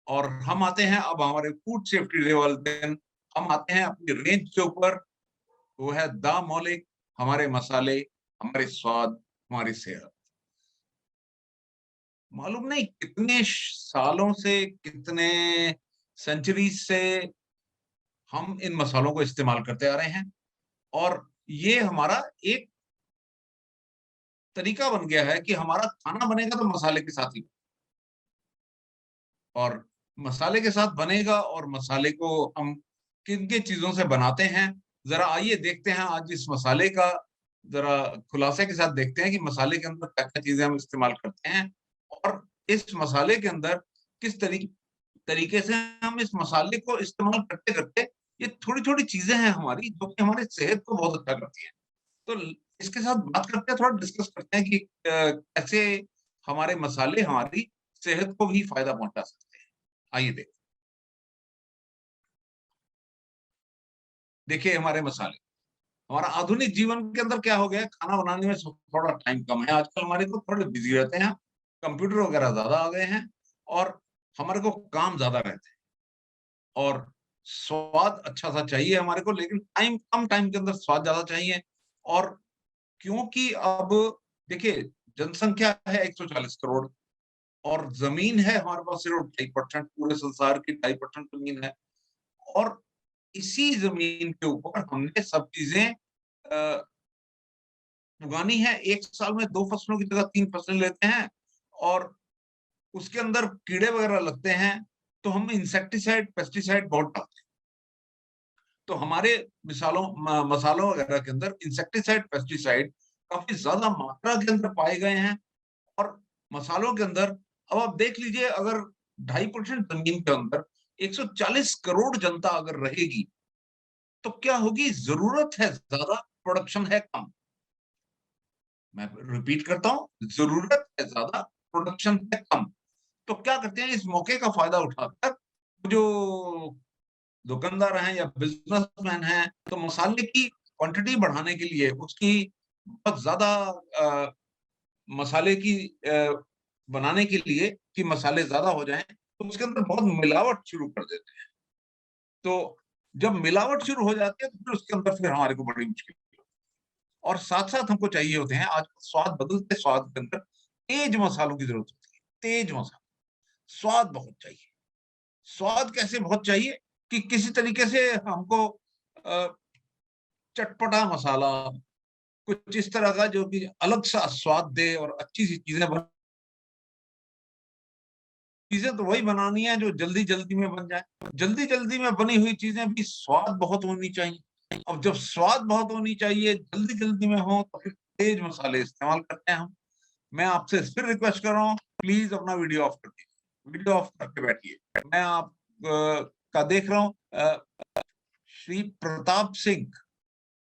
और हम आते हैं अब हमारे फूड सेफ्टी डे वाले दिन, हम आते हैं अपनी रेंज के ऊपर, वो है द मौलिक, हमारे मसाले, हमारे स्वाद, हमारी सेहत। मालूम नहीं कितने सालों से, कितने सेंचुरीज से हम इन मसालों को इस्तेमाल करते आ रहे हैं, और ये हमारा एक तरीका बन गया है कि हमारा खाना बनेगा तो मसाले के साथ ही, और मसाले के साथ बनेगा, और मसाले को हम किन-किन चीज़ों से बनाते हैं, ज़रा आइए देखते हैं आज इस मसाले का ज़रा खुलासे के साथ देखते हैं कि मसाले के अंदर क्या-क्या चीज़ें हम इस्तेमाल करते हैं, और इस मसाले के अंदर किस तरीके से हम इस मसाले को इस्तेमाल करते-करते ये थोड़ी-थोड़ी चीज़ें हैं हमारी जो कि हमारी सेहत को बहुत अच्छा करती हैं। तो ल इसके साथ बात करते हैं, थोड़ा डिस्कस करते हैं कि कैसे हमारे मसाले हमारी सेहत को भी फ़ायदा पहुँचा सकते हैं। आइए देखिए हमारे मसाले। हमारा आधुनिक जीवन के अंदर क्या हो गया है, खाना बनाने में थोड़ा टाइम कम है। आजकल हमारे को थोड़े बिज़ी रहते हैं, कंप्यूटर वगैरह ज़्यादा आ गए हैं, और हमारे को काम ज़्यादा रहते हैं, और स्वाद अच्छा-सा चाहिए हमारे को, लेकिन कम टाइम के अंदर स्वाद ज़्यादा चाहिए। और क्योंकि अब देखिए जनसंख्या है 140 करोड़, और ज़मीन है हमारे पास सिर्फ 2.5%, पूरे संसार की 2.5% ज़मीन है, और इसी ज़मीन के ऊपर हमने सब चीज़ें अ, उगानी है। एक साल में 2 फसलों की जगह 3 फसलें लेते हैं, और उसके अंदर कीड़े वगैरह लगते हैं, तो हम इंसेक्टिसाइड, पेस्टिसाइड बहुत डालते हैं। तो हमारे मिसालों म मसालों वगैरह के अंदर इंसेक्टिसाइड, पेस्टिसाइड काफ़ी ज़्यादा मात्रा के अंदर पाए गए हैं, और मसालों के अंदर अब आप देख लीजिए, अगर 2.5% ज़मीन के अंदर 140 करोड़ जनता अगर रहेगी, तो क्या होगी? ज़रूरत है ज़्यादा, प्रोडक्शन है कम। मैं रिपीट करता हूँ, ज़रूरत है ज़्यादा, प्रोडक्शन है कम। तो क्या करते हैं, इस मौके का फ़ायदा उठाकर जो दुकानदार हैं या बिज़नेसमैन हैं, तो मसाले की क्वांटिटी बढ़ाने के लिए, उसकी बहुत ज़्यादा अ, मसाले की बनाने के लिए कि मसाले ज़्यादा हो जाएँ, तो उसके अंदर बहुत मिलावट शुरू कर देते हैं। तो जब मिलावट शुरू हो जाती है, तो फिर उसके अंदर फिर हमारे को बड़ी मुश्किल, और साथ-साथ हमको चाहिए होते हैं, आज स्वाद बदलते स्वाद के अंदर तेज मसालों की ज़रूरत होती है, तेज मसाला, स्वाद बहुत चाहिए। स्वाद कैसे बहुत चाहिए कि किसी तरीके से हमको अ, चटपटा मसाला, कुछ इस तरह का जो कि अलग-सा स्वाद दे, और अच्छी-सी चीज़ें तो वही बनानी है जो जल्दी-जल्दी में बन जाए। जल्दी-जल्दी में बनी हुई चीज़ें भी स्वाद बहुत होनी चाहिए। अब जब स्वाद बहुत होनी चाहिए, जल्दी-जल्दी में हो, तो फिर तेज मसाले इस्तेमाल करते हैं हम। मैं आपसे फिर रिक्वेस्ट कर रहा हूँ, प्लीज़ अपना वीडियो ऑफ कर दीजिए। वीडियो ऑफ करके बैठिए। मैं आप का देख रहा हूँ श्री प्रताप सिंह।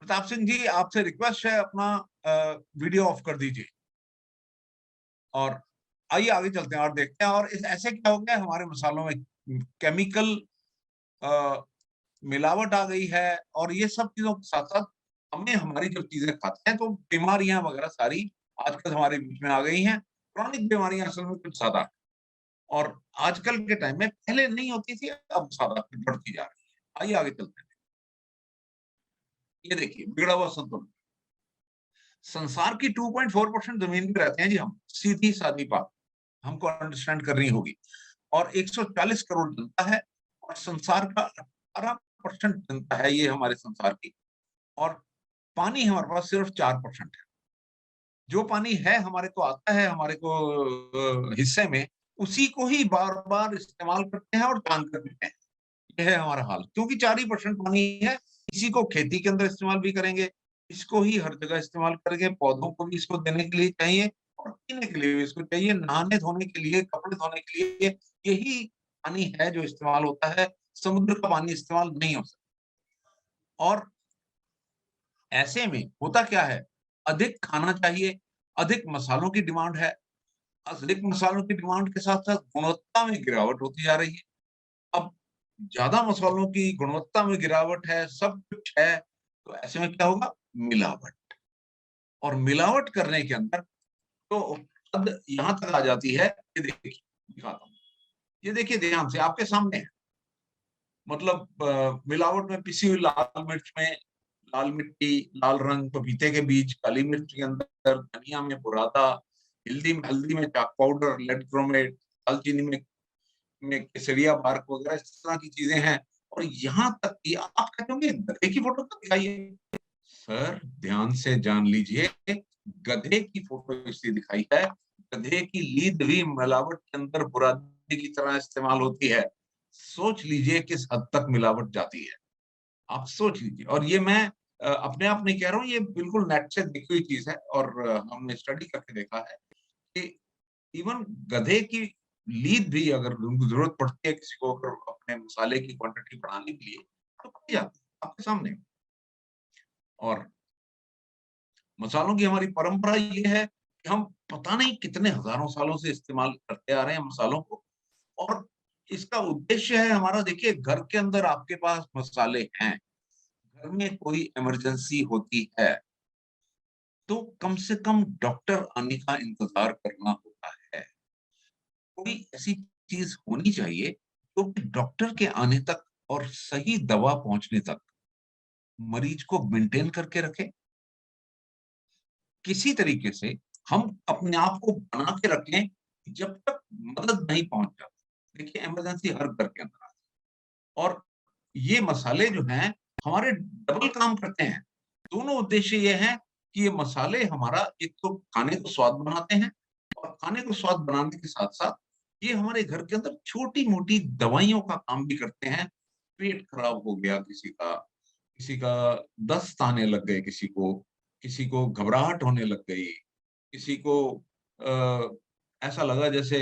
प्रताप सिंह जी, आपसे रिक्वेस्ट है, अपना वीडियो ऑफ कर दीजिए, और आइए आगे चलते हैं और देखते हैं, और इस ऐसे क्या हो गया है, हमारे मसालों में केमिकल अ, मिलावट आ गई है, और ये सब चीज़ों के साथ-साथ हमें हमारी जब चीज़ें खाते हैं, तो बीमारियाँ वगैरह सारी आजकल हमारे बीच में आ गई हैं। क्रॉनिक बीमारियाँ असल में कुछ ज़्यादा, और आजकल के टाइम में पहले नहीं होती थी, अब ज़्यादा बढ़ती जा रही है। आइए आगे चलते हैं। ये देखिए बिगड़ा हुआ संतुलन। संसार की 2.4% ज़मीन पे रहते हैं जी हम, सीधी-सादी बात, हमको अंडरस्टैंड करनी होगी, और 140 करोड़ जनता है, और संसार का 18% जनता है ये हमारे संसार की, और पानी हमारे पास सिर्फ 4% है। जो पानी है हमारे को आता है, हमारे को हिस्से में, उसी को ही बार-बार इस्तेमाल करते हैं और दान कर देते हैं। ये है हमारा हाल, क्योंकि 4 ही परसेंट पानी है, इसी को खेती के अंदर इस्तेमाल भी करेंगे, इसको ही हर जगह इस्तेमाल करेंगे, पौधों को भी इसको देने के लिए चाहिए, और पीने के लिए भी इसको चाहिए, नहाने-धोने के लिए, कपड़े धोने के लिए, यही पानी है जो इस्तेमाल होता है, समुद्र का पानी इस्तेमाल नहीं हो सकता। और ऐसे में होता क्या है, अधिक खाना चाहिए, अधिक मसालों की डिमांड है, अधिक मसालों की डिमांड के साथ-साथ गुणवत्ता में गिरावट होती जा रही है। अब ज़्यादा मसालों की गुणवत्ता में गिरावट है, सब कुछ है, तो ऐसे में क्या होगा? मिलावट, और मिलावट करने के अंदर तो हद यहाँ तक आ जाती है, ये देखिए दिखाता हूँ। ये देखिए ध्यान से आपके सामने है। मतलब मिलावट में पिसी हुई लाल मिर्च में लाल मिट्टी, लाल रंग, पपीते के बीज, काली मिर्च के अंदर, धनिया में बुरादा, हल्दी में चाक पाउडर, लेड क्रोमेट, दालचीनी में केसरिया बार्क वगैरह इस तरह की चीजें हैं। और यहाँ तक कि आप कहते होंगे गधे की फोटो तो दिखाइए। सर ध्यान से जान लीजिए, गधे की फोटो इसलिए दिखाई है, गधे की लीद भी मिलावट के अंदर बुरादी की तरह इस्तेमाल होती है। सोच लीजिए किस हद तक मिलावट जाती है, आप सोच लीजिए। और ये मैं अपने आप नहीं कह रहा हूँ, ये बिल्कुल नेट से देखी हुई चीज है। और हमने स्टडी करके देखा है कि इवन गधे की लीद भी अगर उनको जरूरत पड़ती है किसी को, अगर अपने मसाले की क्वांटिटी बढ़ाने के लिए, तो की जाती है आपके सामने। और मसालों की हमारी परंपरा ये है कि हम पता नहीं कितने हजारों सालों से इस्तेमाल करते आ रहे हैं मसालों को। और इसका उद्देश्य है हमारा, देखिए घर के अंदर आपके पास मसाले हैं, घर में कोई इमरजेंसी होती है तो कम से कम डॉक्टर आने का इंतजार करना होता है। कोई ऐसी चीज होनी चाहिए जो कि डॉक्टर के आने तक और सही दवा पहुंचने तक मरीज को मेंटेन करके रखे। किसी तरीके से हम अपने आप को बना के रख लें जब तक मदद नहीं पहुंच जाती। देखिए इमरजेंसी हर घर के अंदर आती है। और ये मसाले जो हैं हमारे डबल काम करते हैं। दोनों उद्देश्य ये है कि ये मसाले हमारा एक तो खाने को स्वाद बनाते हैं, और खाने को स्वाद बनाने के साथ साथ ये हमारे घर के अंदर छोटी मोटी दवाइयों का काम भी करते हैं। पेट खराब हो गया किसी का दस्त आने लग गए, किसी को घबराहट होने लग गई, किसी को अ, ऐसा लगा जैसे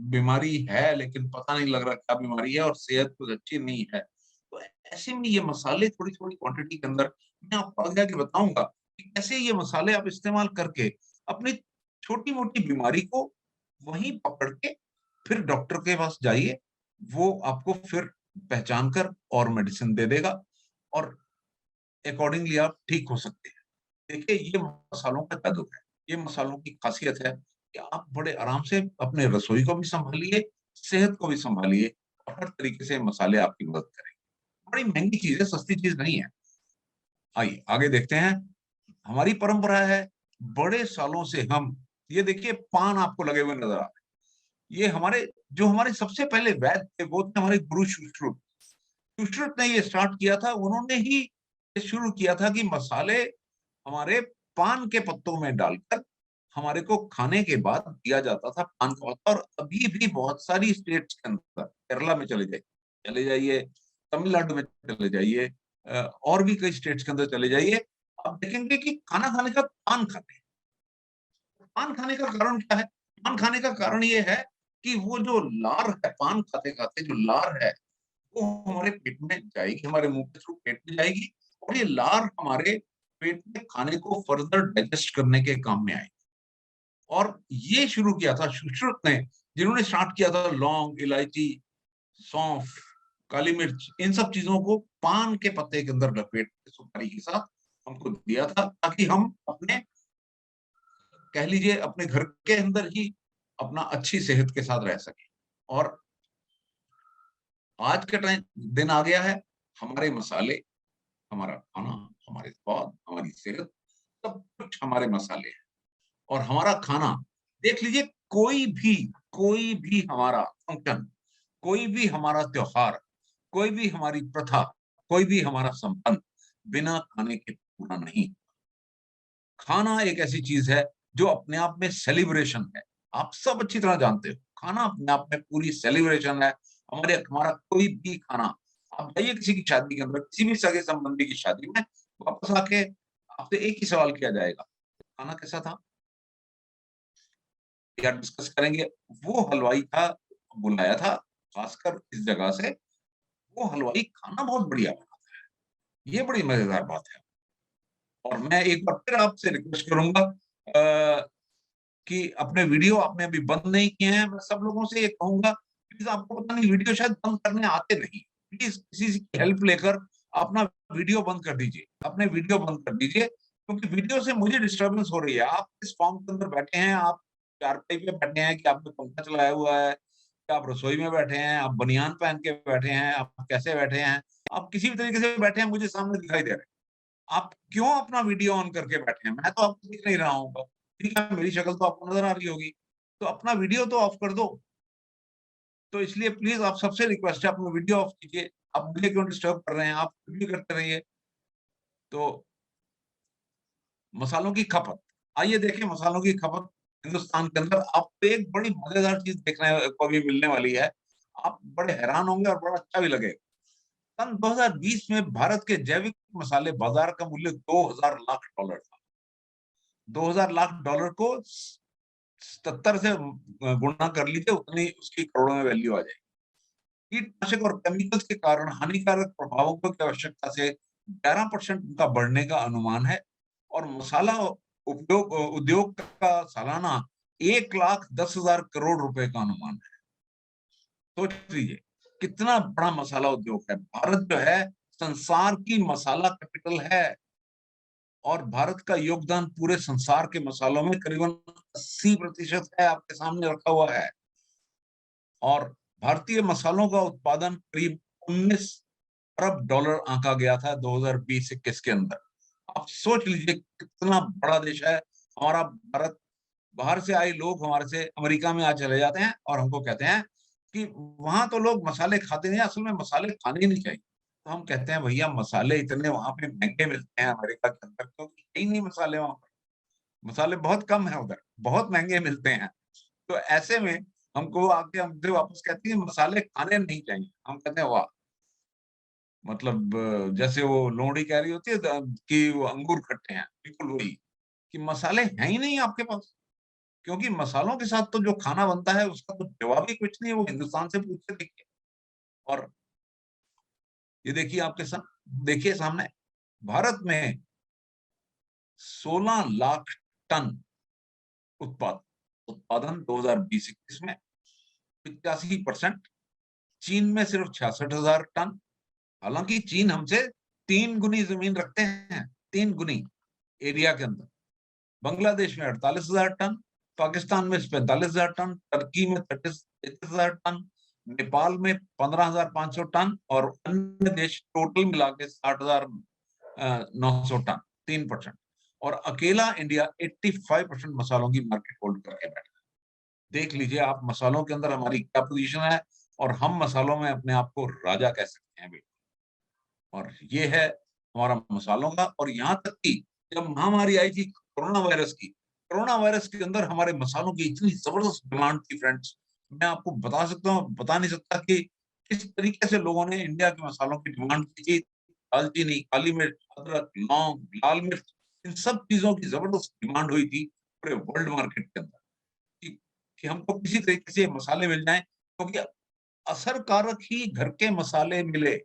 बीमारी है लेकिन पता नहीं लग रहा क्या बीमारी है, और सेहत कुछ अच्छी नहीं है, तो ऐसे में ये मसाले थोड़ी थोड़ी क्वांटिटी के अंदर मैं आपको आगे आगे बताऊंगा कि कैसे ये मसाले आप इस्तेमाल करके अपनी छोटी मोटी बीमारी को वहीं पकड़ के फिर डॉक्टर के पास जाइए, वो आपको फिर पहचान कर और मेडिसिन दे देगा, और अकॉर्डिंगली आप ठीक हो सकते हैं। देखिए ये मसालों का जादू है, ये मसालों की खासियत है कि आप बड़े आराम से अपने रसोई को भी संभालिए, सेहत को भी संभालिए, और हर तरीके से मसाले आपकी मदद करेंगे। बड़ी महंगी चीज है, सस्ती चीज नहीं है। आइए आगे देखते हैं। हमारी परंपरा है, बड़े सालों से हम, ये देखिए पान आपको लगे हुए नजर आ रहे हैं। ये हमारे सबसे पहले वैद्य थे वो थे हमारे गुरु सुश्रुत। सुश्रुत ने ये स्टार्ट किया था, उन्होंने ही ये शुरू किया था कि मसाले हमारे पान के पत्तों में डालकर हमारे को खाने के बाद दिया जाता था पान का पत्ता। और अभी भी बहुत सारी स्टेट्स के अंदर, केरला में चले जाइए, तमिलनाडु में चले जाइए, और भी कई स्टेट्स के अंदर चले जाइए, आप देखेंगे कि खाना खाने का पान खाते हैं। पान खाने का कारण क्या है? पान खाने का कारण ये है कि वो जो लार है, पान खाते खाते जो लार है वो हमारे पेट में जाएगी, हमारे मुंह के थ्रू पेट में जाएगी, और ये लार हमारे पेट में खाने को फर्दर डाइजेस्ट करने के काम में आएगी। और ये शुरू किया था सुश्रुत ने, जिन्होंने स्टार्ट किया था लौंग, इलायची, सौंफ, काली मिर्च, इन सब चीजों को पान के पत्ते के अंदर लपेट के सुपारी के साथ हमको दिया था, ताकि हम अपने, कह लीजिए अपने घर के अंदर ही अपना अच्छी सेहत के साथ रह सके। और आज का टाइम दिन आ गया है, हमारे मसाले, हमारा खाना, हमारे स्वाद, हमारी सेहत, सब कुछ हमारे मसाले हैं। और हमारा खाना, देख लीजिए, कोई भी हमारा फंक्शन, कोई भी हमारा त्योहार, कोई भी हमारी प्रथा, कोई भी हमारा संबंध बिना खाने के पूरा नहीं। खाना एक ऐसी चीज है जो अपने आप में सेलिब्रेशन है। आप सब अच्छी तरह जानते हो, खाना अपने आप में पूरी सेलिब्रेशन है। हमारा कोई भी खाना, आप जाइए किसी की शादी के अंदर, किसी भी सगे संबंधी की शादी में, वापस आके आपसे एक ही सवाल किया जाएगा, खाना कैसा था? या डिस्कस करेंगे, वो हलवाई था, बुलाया था खासकर इस जगह से, वो हलवाई खाना बहुत बढ़िया बनाता है। ये बड़ी मजेदार बात है। और मैं एक बार फिर आपसे रिक्वेस्ट करूंगा कि अपने वीडियो आपने अभी बंद नहीं किए हैं। मैं सब लोगों से ये कहूंगा, प्लीज, आपको पता नहीं वीडियो शायद बंद करने आते नहीं, प्लीज किसी की हेल्प लेकर अपना वीडियो बंद कर दीजिए, अपने वीडियो बंद कर दीजिए, क्योंकि वीडियो से मुझे डिस्टरबेंस हो रही है। आप इस फॉर्म के अंदर बैठे हैं, आप चारपाई पे बैठे हैं कि आपने पंखा चलाया हुआ है, आप रसोई में बैठे हैं, आप बनियान पहन के बैठे हैं, आप कैसे बैठे हैं, आप किसी भी तरीके से बैठे हैं, मुझे सामने दिखाई दे रहे हैं। आप क्यों अपना वीडियो ऑन करके बैठे हैं? मैं तो आपको दिख नहीं रहा हूँ। ठीक है, मेरी शक्ल तो आपको नजर आ रही होगी, तो अपना वीडियो तो ऑफ कर दो। तो इसलिए प्लीज आप सबसे रिक्वेस्ट है, अपना वीडियो ऑफ कीजिए। आप मुझे क्यों डिस्टर्ब कर रहे हैं? आप भी करते रहिए। तो मसालों की खपत, आइए देखें मसालों की खपत हिंदुस्तान के अंदर। आपको एक बड़ी मजेदार चीज देखने को अभी मिलने वाली है। आप बड़े हैरान होंगे और बड़ा अच्छा भी लगेगा। सन 2020 में भारत के जैविक मसाले बाजार का मूल्य 2000 लाख डॉलर था। 2000 लाख डॉलर को 77 से गुणा कर लीजिए, उतनी उसकी करोड़ों में वैल्यू आ जाएगी। कीटनाशक और केमिकल्स के कारण हानिकारक प्रभावों की आवश्यकता से 11% उनका बढ़ने का अनुमान है। और मसाला उपयोग उद्योग का सालाना 1,10,000 करोड़ रुपए का अनुमान है। सोच लीजिए कितना बड़ा मसाला उद्योग है। भारत जो है संसार की मसाला कैपिटल है, और भारत का योगदान पूरे संसार के मसालों में करीबन 80% है, आपके सामने रखा हुआ है। और भारतीय मसालों का उत्पादन करीब 19 अरब डॉलर आंका गया था 2020-21 के अंदर। आप सोच लीजिए कितना बड़ा देश है हमारा भारत। बाहर से आए लोग हमारे से अमेरिका में आ चले जाते हैं और हमको कहते हैं कि वहां तो लोग मसाले खाते नहीं, असल में मसाले खाने ही नहीं चाहिए। तो हम कहते हैं भैया मसाले इतने वहां पे महंगे मिलते हैं अमेरिका के अंदर, क्योंकि है ही नहीं मसाले वहां पर। मसाले बहुत कम है उधर, बहुत महंगे मिलते हैं। तो ऐसे में हमको आके हमसे वापस कहती है मसाले खाने नहीं चाहिए। हम कहते हैं वाह, मतलब जैसे वो लोमड़ी कह रही होती है कि वो अंगूर खट्टे हैं, बिल्कुल वही, कि मसाले हैं ही नहीं आपके पास। क्योंकि मसालों के साथ तो जो खाना बनता है उसका तो जवाब ही कुछ नहीं है, वो हिंदुस्तान से पूछ के देखिए। और ये देखिए आपके देखिए सामने, भारत में 16 लाख टन उत्पादन 2020-21 में, 85%। चीन में सिर्फ 66,000 टन। हालांकि चीन हमसे 3 गुनी जमीन रखते हैं, 3 गुनी एरिया के अंदर। बांग्लादेश में 48,000 टन, पाकिस्तान में 45,000 टन, टर्की में 33,000 टन, नेपाल में 15,500 टन, और अन्य देश टोटल मिला के 60,900 टन, 3%। और अकेला इंडिया 85% मसालों की मार्केट होल्ड करके बैठा है। देख लीजिए आप मसालों के अंदर हमारी क्या पोजीशन है, और हम मसालों में अपने आप को राजा कह सकते हैं। और ये है हमारा मसालों का। और यहाँ तक कि जब महामारी आई थी कोरोना वायरस के अंदर हमारे मसालों की इतनी जबरदस्त डिमांड थी फ्रेंड्स, मैं आपको बता सकता हूँ, बता नहीं सकता कि किस तरीके से लोगों ने इंडिया के मसालों की डिमांड की थी। दालचीनी, काली मिर्च, अदरक, लौंग, लाल मिर्च, इन सब चीजों की जबरदस्त डिमांड हुई थी पूरे वर्ल्ड मार्केट के अंदर, कि, कि हमको किसी तरीके से मसाले मिल जाएं, क्योंकि असरकारक ही घर के मसाले मिले।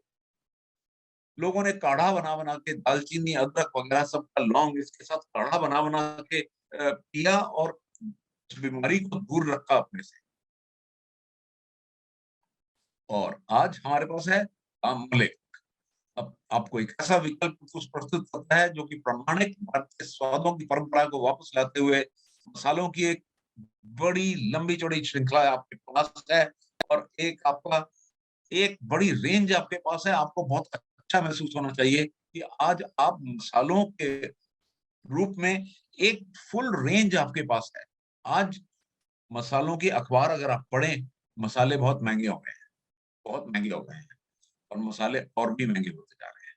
लोगों ने काढ़ा बना बना के दालचीनी, अदरक वगैरह सबका, लौंग, इसके साथ काढ़ा बना बना के पिया, और उस बीमारी को दूर रखा अपने से। और आज हमारे पास है मलिक। अब आपको एक ऐसा विकल्प कुछ प्रस्तुत करता है जो कि प्रामाणिक भारतीय स्वादों की परंपरा को वापस लाते हुए मसालों की एक बड़ी लंबी चौड़ी श्रृंखला आपके पास है। और एक आपका एक बड़ी रेंज आपके पास है। आपको बहुत अच्छा महसूस होना चाहिए कि आज आप मसालों के रूप में एक फुल रेंज आपके पास है। आज मसालों की अखबार अगर आप पढ़ें, मसाले बहुत महंगे हो गए हैं, बहुत महंगे हो गए हैं। और मसाले और भी महंगे होते जा रहे हैं,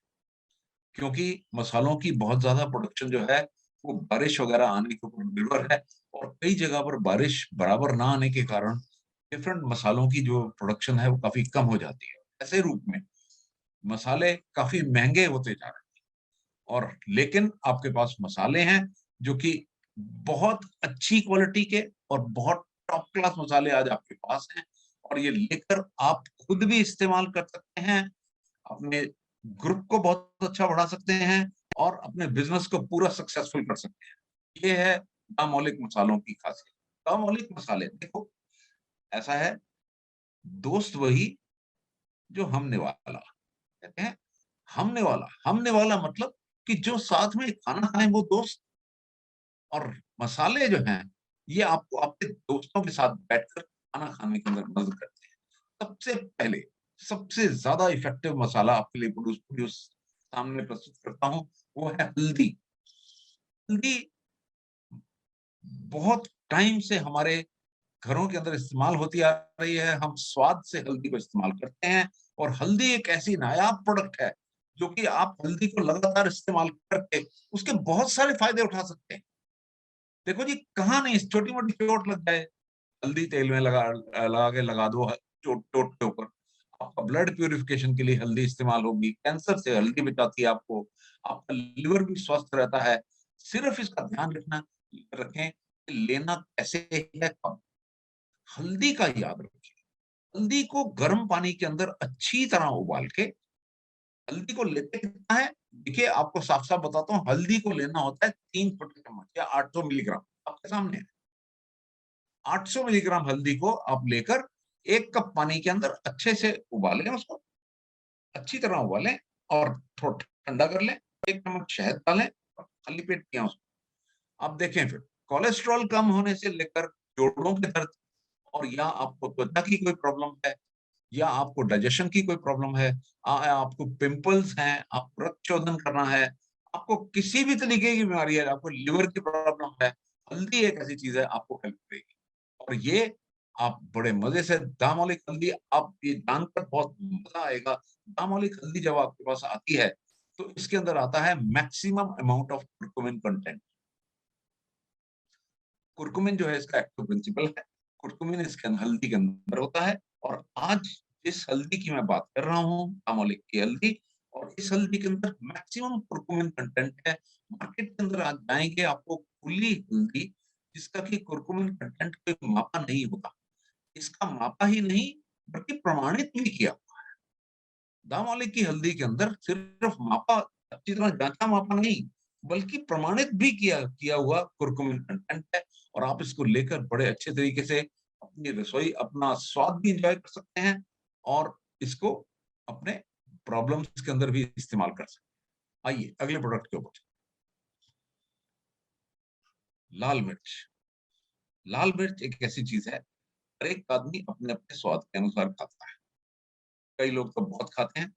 क्योंकि मसालों की बहुत ज्यादा प्रोडक्शन जो है वो बारिश वगैरह आने के ऊपर निर्भर है। और कई जगह पर बारिश बराबर ना आने के कारण डिफरेंट मसालों की जो प्रोडक्शन है वो काफी कम हो जाती है। ऐसे रूप में मसाले काफी महंगे होते जा रहे हैं। और लेकिन आपके पास मसाले हैं जो कि बहुत अच्छी क्वालिटी के और बहुत टॉप क्लास मसाले आज आपके पास हैं। और ये लेकर आप खुद भी इस्तेमाल कर सकते हैं, अपने ग्रुप को बहुत अच्छा बढ़ा सकते हैं, और अपने बिजनेस को पूरा सक्सेसफुल कर सकते हैं। ये है अमौलिक मसालों की खासियत। अमौलिक मसाले देखो, ऐसा है, दोस्त वही जो हमने वाला। कहते हैं हमने वाला मतलब कि जो साथ में खाना खाएं वो दोस्त। और मसाले जो हैं ये आपको आपके दोस्तों के साथ बैठकर खाना खाने के अंदर मदद करते हैं। सबसे पहले सबसे ज्यादा इफेक्टिव मसाला आपके लिए प्रोड्यूस सामने प्रस्तुत करता हूं, वो है हल्दी। हल्दी बहुत टाइम से हमारे घरों के अंदर इस्तेमाल होती आ रही है। हम स्वाद से हल्दी को इस्तेमाल करते हैं, और हल्दी एक ऐसी नायाब प्रोडक्ट है जो कि आप हल्दी को लगातार इस्तेमाल करके उसके बहुत सारे फायदे उठा सकते हैं। देखो जी, कहाँ नहीं, छोटी मोटी चोट लग जाए, हल्दी तेल में लगा के लगा दो चोट चोट के ऊपर। आपका ब्लड प्यूरिफिकेशन के लिए हल्दी इस्तेमाल होगी, कैंसर से हल्दी बचाती है आपको, आपका लिवर भी स्वस्थ रहता है। सिर्फ इसका ध्यान रखें कि लेना कैसे है, कब। हल्दी का याद रखिए, हल्दी को गर्म पानी के अंदर अच्छी तरह उबाल के, हल्दी को लेते कितना है, देखिए आपको साफ साफ बताता हूँ, हल्दी को लेना होता है 3 छोटे चम्मच या 800 मिलीग्राम, आपके सामने है। 800 मिलीग्राम हल्दी को आप लेकर 1 कप पानी के अंदर अच्छे से उबालें, उसको अच्छी तरह उबालें और थोड़ा ठंडा कर लें। 1 चम्मच शहद डालें और खाली पेट पिएं उसको। आप देखें फिर कोलेस्ट्रॉल कम होने से लेकर जोड़ों के दर्द, और या आपको त्वचा की कोई प्रॉब्लम है, या आपको डाइजेशन की कोई प्रॉब्लम है, आपको पिंपल्स हैं, आपको रक्त शोधन करना है, आपको किसी भी तरीके की बीमारी है, आपको लिवर की प्रॉब्लम है, हल्दी एक ऐसी चीज है आपको हेल्प करेगी। और ये आप बड़े मजे से दामोलिक हल्दी, आप ये जानकर बहुत मजा आएगा। दामोलिक हल्दी जब आपके पास आती है तो इसके अंदर आता है maximum amount of curcumin content. Curcumin जो है इसका एक्टिव प्रिंसिपल है, कुर्कुमिन इसके हल्दी के अंदर होता है। और आज जिस हल्दी की मैं बात कर रहा हूँ, दामोलिक की हल्दी, और इस हल्दी के अंदर मैक्सिमम कुर्कुमिन कंटेंट है। मार्केट के अंदर आज जाएंगे आपको खुली हल्दी जिसका कि कुर्कुमिन कंटेंट कोई मापा नहीं होता, इसका मापा ही नहीं बल्कि प्रमाणित भी किया। दामोलिक की हल्दी के अंदर सिर्फ मापा, अच्छी तरह जांचा मापा नहीं, बल्कि प्रमाणित भी किया किया हुआ कुर्कुमिन कंटेंट है। और आप इसको लेकर बड़े अच्छे तरीके से अपनी रसोई, अपना स्वाद भी इंजॉय कर सकते हैं, और इसको अपने प्रॉब्लम्स के अंदर भी इस्तेमाल कर सकते हैं। आइए अगले प्रोडक्ट के ऊपर। लाल मिर्च। लाल मिर्च एक ऐसी चीज है, हर एक आदमी अपने अपने स्वाद के अनुसार खाता है। कई लोग तो बहुत खाते हैं,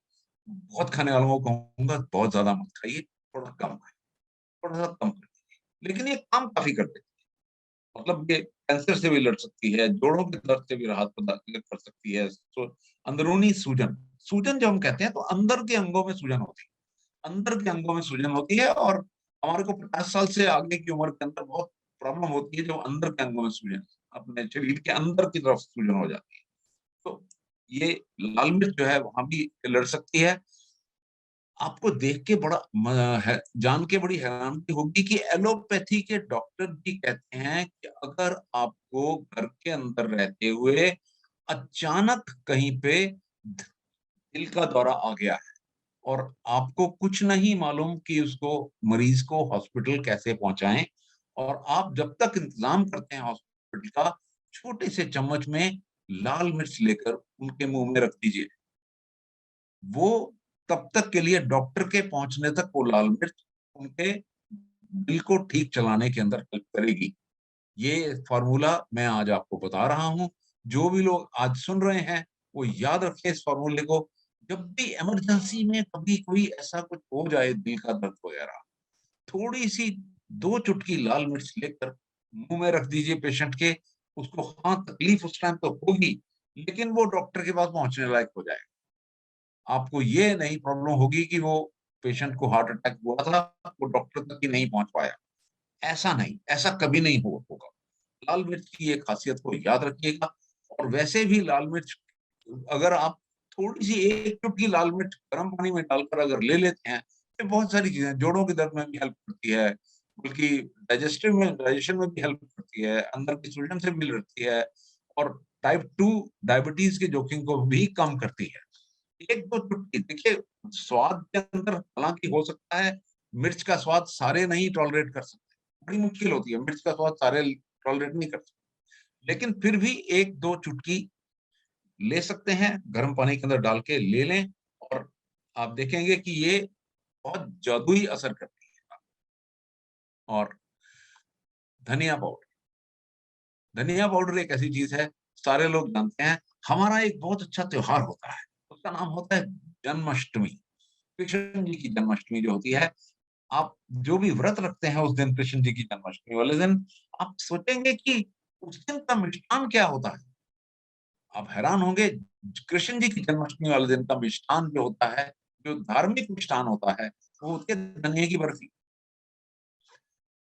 बहुत खाने वालों को कहूंगा बहुत ज्यादा मत खाइए, थोड़ा कम खाइए, थोड़ा सा कम कर दीजिए, लेकिन ये काम काफी कर देती है। मतलब ये कैंसर से भी लड़ सकती है, जोड़ों के दर्द से भी राहत प्रदान कर सकती है। तो अंदरूनी सूजन, सूजन जो हम कहते हैं तो अंदर के अंगों में सूजन होती है, अंदर के अंगों में सूजन होती है। और हमारे को 50 साल से आगे की उम्र के अंदर बहुत प्रॉब्लम होती है, जो अंदर के अंगों में सूजन, अपने शरीर के अंदर की तरफ सूजन हो जाती है। तो ये लाल मिर्च जो है वहां भी लड़ सकती है। आपको देख के जान के बड़ी हैरानी होगी कि एलोपैथी के डॉक्टर भी कहते हैं कि अगर आपको घर के अंदर रहते हुए अचानक कहीं पे दिल का दौरा आ गया है, और आपको कुछ नहीं मालूम कि उसको, मरीज को हॉस्पिटल कैसे पहुंचाएं, और आप जब तक इंतजाम करते हैं हॉस्पिटल का, छोटे से चम्मच में लाल मिर्च लेकर उनके मुंह में रख दीजिए। वो तब तक के लिए, डॉक्टर के पहुंचने तक वो लाल मिर्च उनके दिल को ठीक चलाने के अंदर हेल्प करेगी। ये फॉर्मूला मैं आज आपको बता रहा हूं। जो भी लोग आज सुन रहे हैं वो याद रखें इस फॉर्मूले को। जब भी इमरजेंसी में कभी कोई ऐसा कुछ हो जाए, दिल का दर्द वगैरह, थोड़ी सी 2 चुटकी लाल मिर्च लेकर मुंह में रख दीजिए पेशेंट के। उसको हाँ तकलीफ उस टाइम तो होगी, लेकिन वो डॉक्टर के पास पहुंचने लायक हो जाएगा। आपको ये नहीं प्रॉब्लम होगी कि वो पेशेंट को हार्ट अटैक हुआ था, वो डॉक्टर तक ही नहीं पहुंच पाया। ऐसा नहीं, ऐसा कभी नहीं होगा। लाल मिर्च की ये खासियत को याद रखिएगा। और वैसे भी लाल मिर्च, अगर आप थोड़ी सी 1 चुटकी लाल मिर्च गर्म पानी में डालकर अगर ले लेते हैं, तो बहुत सारी चीजें, जोड़ों के दर्द में भी हेल्प करती है, बल्कि डाइजेशन में भी हेल्प करती है, अंदर की सूजन से भी लड़ती है, और टाइप 2 डायबिटीज के जोखिम को भी कम करती है। 1-2 चुटकी, देखिए स्वाद के अंदर हालांकि हो सकता है मिर्च का स्वाद सारे नहीं टॉलरेट कर सकते, बड़ी मुश्किल होती है, मिर्च का स्वाद सारे टॉलरेट नहीं कर सकते, लेकिन फिर भी 1-2 चुटकी ले सकते हैं, गर्म पानी के अंदर डाल के ले लें, और आप देखेंगे कि ये बहुत जादुई असर करती है। और धनिया पाउडर, धनिया पाउडर एक ऐसी चीज है, सारे लोग जानते हैं, हमारा एक बहुत अच्छा त्योहार होता है, उसका नाम होता है जन्माष्टमी। कृष्ण जी की जन्माष्टमी जो होती है, आप जो भी व्रत रखते हैं उस दिन, कृष्ण जी की जन्माष्टमी वाले दिन, आप सोचेंगे कि उस दिन का मिष्ठान क्या होता है? आप हैरान होंगे, कृष्ण जी की जन्माष्टमी वाले दिन का मिष्ठान जो होता है, जो धार्मिक मिष्ठान होता है, वो होती है धनिया की बर्फी।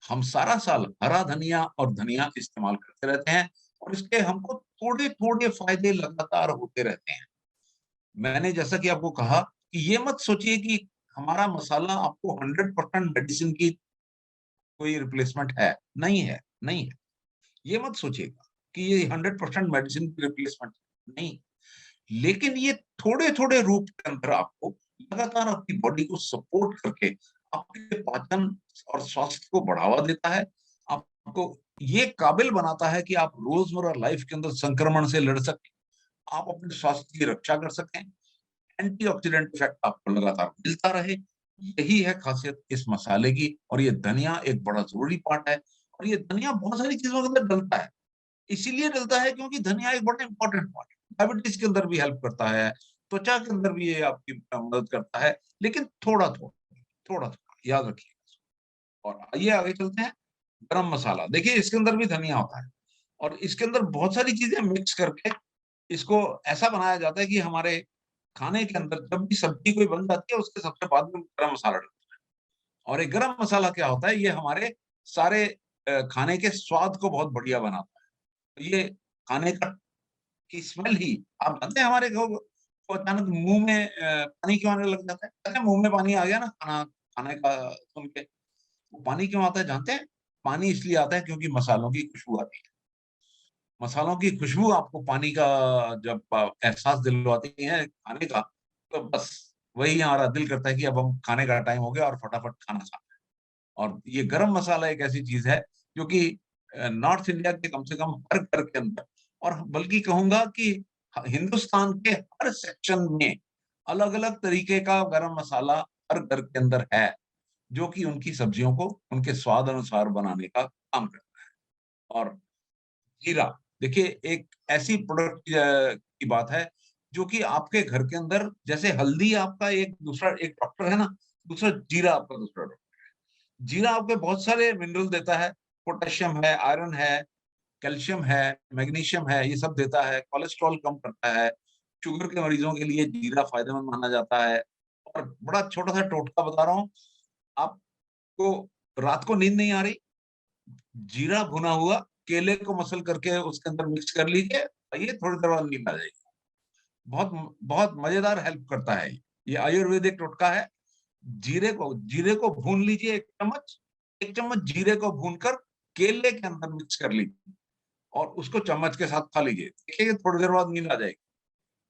हम सारा साल हरा धनिया और धनिया इस्तेमाल करते रहते हैं और इसके हमको थोड़े-थोड़े फ़ायदे लगातार होते रहते हैं। मैंने जैसा कि आपको कहा कि ये मत सोचिए कि हमारा मसाला आपको 100% मेडिसिन की कोई रिप्लेसमेंट है, नहीं है, नहीं है। ये मत सोचिएगा कि ये 100% मेडिसिन की रिप्लेसमेंट नहीं, लेकिन ये थोड़े-थोड़े रूप के अंदर आपको लगातार आपकी बॉडी को सपोर्ट करके आपके पाचन और स्वास्थ्य को बढ़ावा देता है। आपको ये काबिल बनाता है कि आप रोज़मर्रा लाइफ के अंदर संक्रमण से लड़ सकें, आप अपने स्वास्थ्य की रक्षा कर सकें, एंटीऑक्सीडेंट इफेक्ट आपको लगातार मिलता रहे। यही है खासियत इस मसाले की और ये धनिया एक बड़ा ज़रूरी पार्ट है और ये धनिया बहुत सारी चीज़ों के अंदर डलता है। इसीलिए डलता है क्योंकि धनिया एक बड़ा इम्पोर्टेंट पार्ट है। डायबिटीज़ के अंदर भी हेल्प करता है, त्वचा के अंदर भी ये आपकी मदद करता है, लेकिन थोड़ा-थोड़ा, थोड़ा-थोड़ा याद रखिएगा। और आइए आगे चलते हैं, गरम मसाला। देखिए इसके अंदर भी धनिया होता है और इसके अंदर बहुत सारी चीज़ें मिक्स करके इसको ऐसा बनाया जाता है कि हमारे खाने के अंदर जब भी सब्ज़ी कोई बन जाती है, उसके सबसे बाद में गरम मसाला डलता है। और ये गरम मसाला क्या होता है, ये हमारे सारे खाने के स्वाद को बहुत बढ़िया बनाता है। तो ये खाने का की स्मेल ही आप जानते हैं हमारे को अचानक मुँह में पानी क्यों आने लग जाता है? कहते हैं मुँह में पानी आ गया ना खाने का सुन के। वो पानी क्यों आता है जानते हैं? पानी इसलिए आता है क्योंकि मसालों की खुशबू आती है। मसालों की खुशबू आपको पानी का जब एहसास दिलवाती है खाने का, तो बस वही हमारा दिल करता है कि अब हम खाने का टाइम हो गया और फटाफट खाना खाते हैं। और ये गरम मसाला एक ऐसी चीज़ है जो कि नॉर्थ इंडिया के कम से कम हर घर के अंदर और बल्कि कहूँगा कि हिंदुस्तान के हर सेक्शन में अलग-अलग तरीके का गरम मसाला हर घर के अंदर है, जो कि उनकी सब्जियों को उनके स्वाद अनुसार बनाने का काम करता है। और जीरा, देखिए एक ऐसी प्रोडक्ट की बात है, जो कि आपके घर के अंदर जैसे हल्दी आपका एक दूसरा एक डॉक्टर है ना, दूसरा जीरा आपका दूसरा डॉक्टर। जीरा आपको बहुत सारे मिनरल देता है, पोटेशियम है, आयरन है, कैल्शियम है, मैग्नीशियम है, ये सब देता है, कोलेस्ट्रॉल कम करता है, शुगर के मरीजों के लिए जीरा फ़ायदेमंद माना जाता है। और बड़ा छोटा-सा टोटका बता रहा हूँ, आपको रात को नींद नहीं आ रही, जीरा भुना हुआ केले को मसल करके उसके अंदर मिक्स कर लीजिए, खाइए थोड़ी देर बाद नींद आ जाएगी। बहुत मज़ेदार हेल्प करता है ये। ये आयुर्वेदिक टोटका है। जीरे को भून लीजिए 1 चम्मच जीरे को भूनकर केले के अंदर मिक्स कर लीजिए और उसको चम्मच के साथ खा लीजिए। देखिए थोड़ी देर बाद नींद आ जाएगी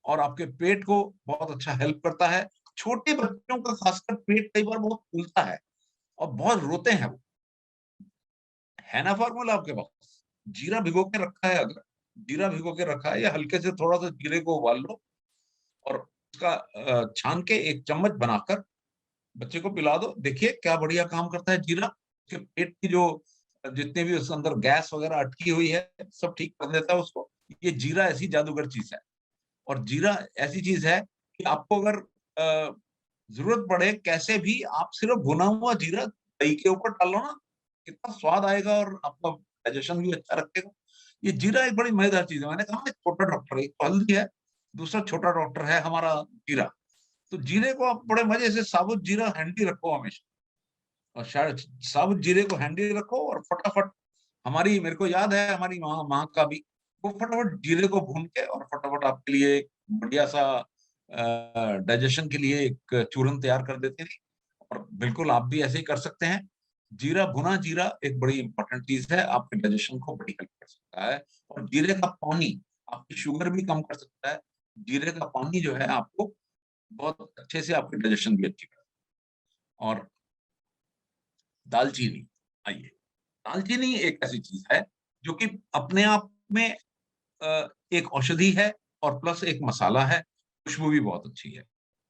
और आपके पेट को बहुत अच्छा हेल्प करता है। छोटे बच्चों का खासकर पेट कई बार बहुत फूलता है और बहुत रोते हैं वो। है ना फ़ॉर्मूला आपके पास? जीरा भिगो के रखा है अगर, जीरा भिगो के रखा है या हल्के से थोड़ा-सा जीरे को उबाल लो और उसका छान के 1 चम्मच बनाकर बच्चे को पिला दो, देखिए क्या बढ़िया काम करता है जीरा, उसके पेट की जो जितने भी उसके अंदर गैस वगैरह अटकी हुई है, सब ठीक कर देता है उसको। ये जीरा ऐसी जादूगर चीज़ है और जीरा ऐसी चीज़ है कि आपको अगर ज़रूरत पड़े कैसे भी आप सिर्फ़ भुना हुआ जीरा दही के ऊपर डाल लो ना, कितना स्वाद आएगा और आपका डाइजेशन भी अच्छा रखेगा। ये जीरा एक बड़ी मज़ेदार चीज़ है, मैंने कहा ना एक छोटा डॉक्टर है, एक तो हल्दी है, दूसरा छोटा डॉक्टर है हमारा जीरा। तो जीरे को आप बड़े मज़े से साबुत जीरा हैंडी रखो हमेशा और शायद साबुत जीरे को हैंडी रखो और फटाफट हमारी मेरे को याद है हमारी माँ माँ का भी, वो फटाफट जीरे को भून के और फटाफट आपके लिए एक बढ़िया-सा डाइजेशन के लिए एक चूरन तैयार कर देती थी और बिल्कुल आप भी ऐसे ही कर सकते हैं। जीरा भुना जीरा एक बड़ी इम्पोर्टेंट चीज़ है, आपके डाइजेशन को बड़ी हेल्प कर सकता है और जीरे का पानी आपकी शुगर भी कम कर सकता है। जीरे का पानी जो है आपको बहुत अच्छे से आपकी डाइजेशन भी अच्छी कर और दालचीनी, आइए, दालचीनी एक ऐसी चीज़ है जो कि अपने आप में एक औषधि है और प्लस एक मसाला है, खुशबू भी बहुत अच्छी है।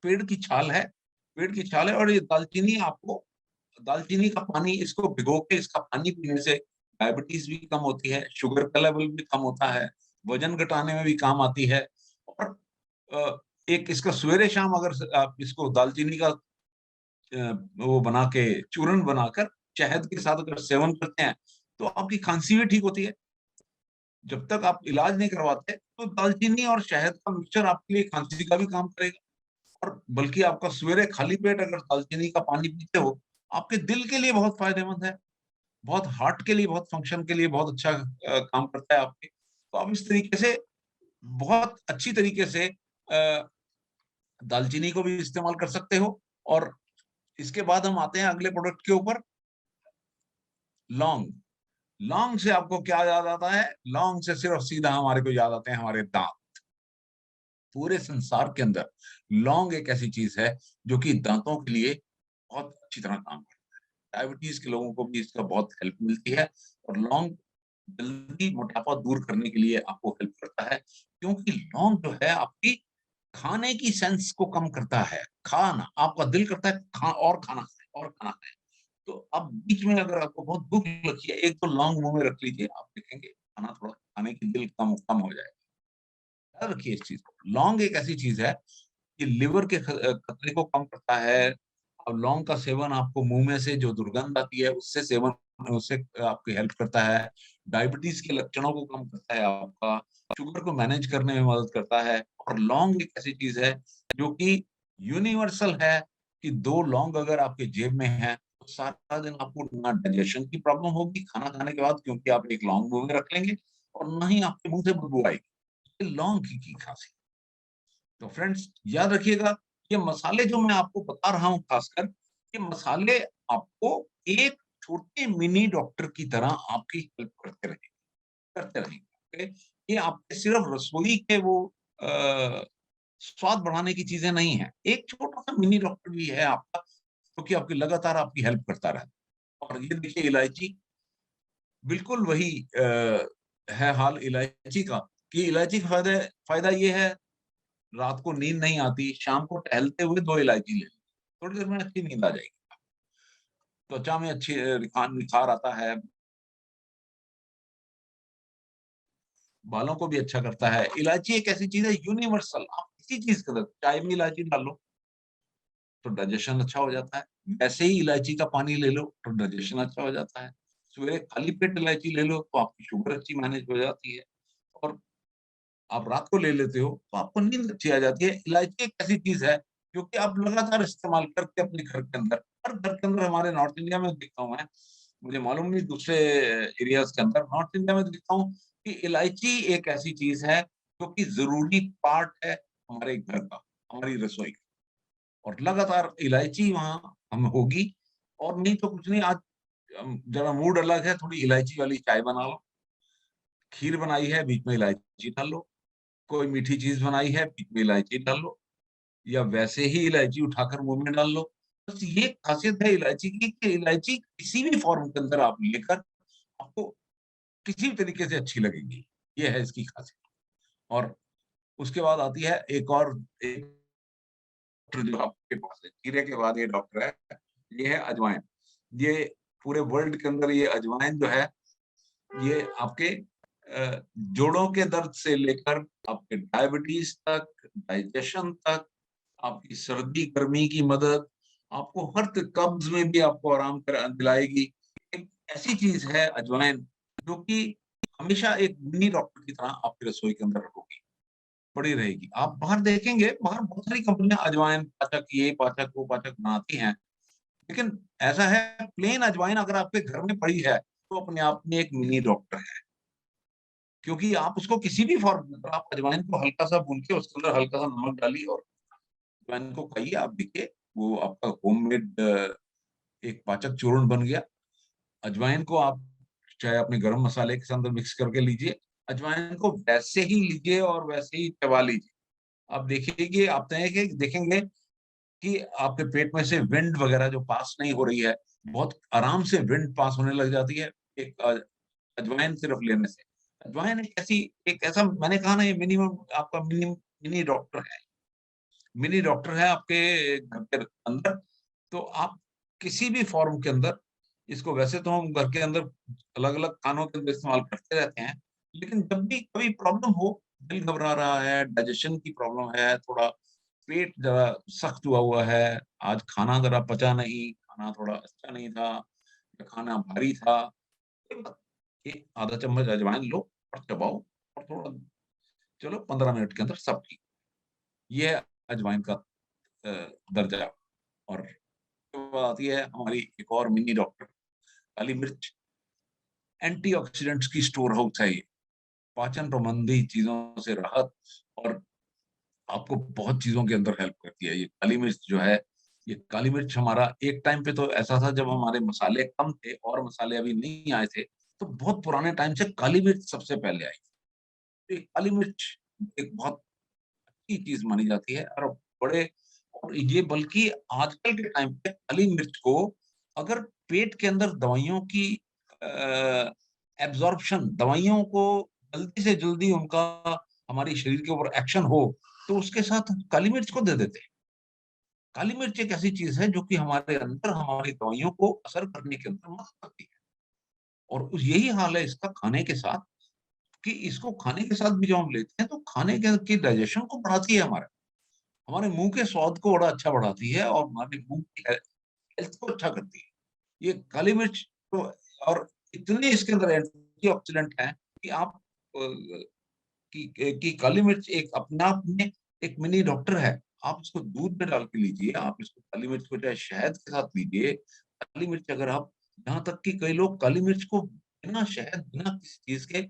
पेड़ की छाल है पेड़ की छाल है और ये दालचीनी का पानी इसको भिगो के इसका पानी पीने से डायबिटीज़ भी कम होती है, शुगर का लेवल भी कम होता है, वज़न घटाने में भी काम आती है और एक इसका सवेरे शाम अगर आप इसको दालचीनी का वो बना के चूर्ण बनाकर शहद के साथ अगर सेवन करते हैं तो आपकी खांसी भी ठीक होती है। जब तक आप इलाज नहीं करवाते तो दालचीनी और शहद का मिक्सचर आपके लिए खांसी का भी काम करेगा। और बल्कि आपका सवेरे खाली पेट अगर दालचीनी का पानी पीते हो, आपके दिल के लिए बहुत फायदेमंद है, बहुत हार्ट के लिए, बहुत फंक्शन के लिए बहुत अच्छा काम करता है आपके। तो आप इस तरीके से बहुत अच्छी तरीके से दालचीनी को भी इस्तेमाल कर सकते हो। और इसके बाद हम आते हैं अगले प्रोडक्ट के ऊपर, लौंग। लौंग से आपको क्या याद आता है? लौंग से सिर्फ सीधा हमारे को याद आते हैं हमारे दांत। पूरे संसार के अंदर लौंग एक ऐसी चीज है जो कि दांतों के लिए बहुत अच्छी तरह काम करती है। डायबिटीज के लोगों को भी इसका बहुत हेल्प मिलती है। और लौंग जल्दी मोटापा दूर करने के लिए आपको हेल्प करता है, क्योंकि लौंग जो है आपकी खाने की सेंस को कम करता है। खाना आपका दिल करता है खाना खाए और खाना खाए। तो अब बीच में अगर आपको बहुत भूख लगी है, एक तो लौंग मुंह में रख लीजिए, आप देखेंगे खाना थोड़ा खाने की दिल कम कम हो जाएगा। याद रखिए इस चीज को, लौंग एक ऐसी चीज है कि लिवर के खतरे को कम करता है। और लौंग का सेवन आपको मुंह में से जो दुर्गंध आती है उससे सेवन, उससे आपकी हेल्प करता है। डायबिटीज के लक्षणों को कम करता है आपका, शुगर को मैनेज करने में मदद करता है। और लौंग एक ऐसी चीज है जो कि यूनिवर्सल है, कि दो लौंग अगर आपके जेब में है तो सारा दिन आपको ना डाइजेशन की प्रॉब्लम होगी खाना खाने के बाद, क्योंकि आप एक लौंग मुंह में रख लेंगे, और ना ही आपके मुंह से बदबू आएगी। ये लौंग की खासियत। तो फ्रेंड्स याद रखिएगा, ये मसाले जो मैं आपको बता रहा हूं, खासकर ये मसाले आपको एक छोटे मिनी डॉक्टर की तरह आपकी हेल्प करते रहेंगे। ये आपके सिर्फ रसोई के वो स्वाद बढ़ाने की चीजें नहीं है, एक छोटा सा मिनी डॉक्टर भी है आपका, क्योंकि आपकी लगातार आपकी हेल्प करता रहता है। और ये देखिए इलायची, बिल्कुल वही है हाल इलायची का, कि इलायची का फायदा फायदा ये है, रात को नींद नहीं आती, शाम को टहलते हुए 2 इलायची ले ली, थोड़ी देर में अच्छी नींद आ जाएगी। त्वचा में अच्छी निखार आता है, बालों को भी अच्छा करता है। इलायची एक ऐसी चीज है यूनिवर्सल, आप किसी चीज के अंदर चाय में इलायची डाल लो तो डाइजेशन अच्छा हो जाता है। ऐसे ही इलायची का पानी ले लो तो डाइजेशन अच्छा हो जाता है। सवेरे खाली पेट इलायची ले लो तो आपकी शुगर अच्छी मैनेज हो जाती है। और आप रात को ले लेते हो तो आपको नींद अच्छी आ जाती है। इलायची एक ऐसी चीज है जो कि आप लगातार इस्तेमाल करके अपने घर के अंदर, हर घर के अंदर, हमारे नॉर्थ इंडिया में देखता हूँ मैं, मुझे मालूम नहीं दूसरे एरियाज के अंदर, नॉर्थ इंडिया में देखता हूँ कि इलायची एक ऐसी चीज है जो कि जरूरी पार्ट है हमारे घर का, हमारी रसोई का। और लगातार इलायची वहां हम होगी। और नहीं तो कुछ नहीं, आज जरा मूड अलग है, थोड़ी इलायची वाली चाय बना लो, खीर बनाई है बीच में इलायची डाल लो, कोई मीठी चीज बनाई है बीच में इलायची डाल लो, या वैसे ही इलायची उठाकर मुंह में डाल लो। बस ये खासियत है इलायची की, कि इलायची किसी भी फॉर्म के अंदर आप लेकर आपको किसी भी तरीके से अच्छी लगेगी। ये है इसकी खासियत। और उसके बाद आती है एक डॉक्टर जो आपके पास है, जीरे के बाद ये डॉक्टर है, ये है अजवाइन। ये पूरे वर्ल्ड के अंदर ये अजवाइन जो है, ये आपके जोड़ों के दर्द से लेकर आपके डायबिटीज तक, डाइजेशन तक, आपकी सर्दी गर्मी की मदद, आपको हर कब्ज में भी आपको आराम कर दिलाएगी। एक ऐसी चीज है अजवाइन जो कि हमेशा एक मिनी डॉक्टर की तरह आपकी रसोई के अंदर होगी, पड़ी रहेगी। आप बाहर देखेंगे, बाहर बहुत सारी कंपनियां अजवाइन पाचक, ये पाचक वो पाचक बनाती हैं, लेकिन ऐसा है प्लेन अजवाइन अगर आपके घर में पड़ी है तो अपने आप में एक मिनी डॉक्टर है। क्योंकि आप उसको किसी भी फॉर्म में, अगर आप अजवाइन को हल्का सा भून के उसके अंदर हल्का सा नमक डालिए और अजवाइन को खाइए, आप देखिए वो आपका होममेड एक पाचक चूर्ण बन गया। अजवाइन को आप चाहे अपने गरम मसाले के साथ मिक्स करके लीजिए, अजवाइन को वैसे ही लीजिए और वैसे ही चबा लीजिए। आप देखिए, आप देखेंगे कि आपके पेट में से विंड वगैरह जो पास नहीं हो रही है, बहुत आराम से विंड पास होने लग जाती है एक अजवाइन सिर्फ लेने से। अजवाइन एक ऐसा मैंने कहा ना, ये मिनिमम आपका मिनी डॉक्टर है, मिनी डॉक्टर है आपके घर के अंदर। तो आप किसी भी फॉर्म के अंदर इसको, वैसे तो हम घर के अंदर अलग अलग खानों के अंदर इस्तेमाल करते रहते हैं, लेकिन जब भी कभी प्रॉब्लम हो दिल घबरा रहा है, डाइजेशन की प्रॉब्लम है, थोड़ा पेट जरा सख्त हुआ हुआ है, आज खाना जरा पचा नहीं, खाना थोड़ा अच्छा नहीं था, या खाना भारी था, कोई बात नहीं, एक आधा चम्मच अजवाइन लो और चबाओ और थोड़ा, चलो 15 मिनट के अंदर सब ठीक। ये है अजवाइन का दर्जा। और तो आती है हमारी एक और मिनी डॉक्टर, काली मिर्च। एंटीऑक्सीडेंट्स की स्टोर हाउस है ये, पाचन संबंधी चीजों से राहत, और आपको बहुत चीजों के अंदर हेल्प करती है ये काली मिर्च जो है। ये काली मिर्च हमारा एक टाइम पे तो ऐसा था जब हमारे मसाले कम थे और मसाले अभी नहीं आए थे, तो बहुत पुराने टाइम से काली मिर्च सबसे पहले आई। तो ये काली मिर्च एक बहुत अच्छी चीज मानी जाती है। और बड़े, और ये बल्कि आजकल के टाइम पे काली मिर्च को अगर पेट के अंदर दवाइयों की एब्जॉर्प्शन, दवाइयों को जल्दी से जल्दी उनका हमारी शरीर के ऊपर एक्शन हो, तो उसके साथ काली मिर्च को दे देते हैं। काली मिर्च एक ऐसी चीज है जो कि हमारे अंदर हमारी दवाइयों को असर करने के अंदर मदद करती है। और यही हाल है इसका खाने के साथ, कि इसको खाने के साथ भी जब हम लेते हैं तो खाने के डाइजेशन को बढ़ाती है, हमारे मुंह के स्वाद को बड़ा अच्छा बढ़ाती है और हमारे मुंह की हेल्थ को अच्छा करती है ये काली मिर्च। तो और इतने इसके अंदर एंटीऑक्सीडेंट है कि आप कि काली मिर्च एक अपने आप में एक मिनी डॉक्टर है। आप इसको दूध में डाल के लीजिए, आप इसको काली मिर्च को चाहे शहद के साथ लीजिए। काली मिर्च अगर आप, यहाँ तक कि कई लोग काली मिर्च को बिना शहद, बिना किसी चीज के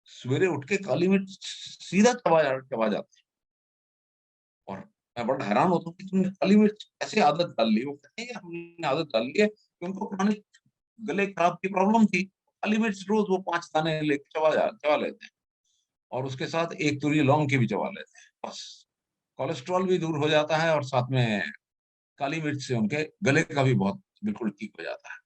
सवेरे उठ के काली मिर्च सीधा चबा जाते हैं। और मैं बड़ा हैरान होता हूँ कि तुमने काली मिर्च कैसे आदत डाल ली। वो कहते हैं कि हमने आदत डाल ली है कि उनको पुराने गले खराब की प्रॉब्लम थी, काली मिर्च रोज वो 5 दाने लेके चबा लेते हैं, और उसके साथ एक तुरी लौंग की भी चबा लेते हैं, बस कोलेस्ट्रॉल भी दूर हो जाता है और साथ में काली मिर्च से उनके गले का भी बहुत बिल्कुल ठीक हो जाता है।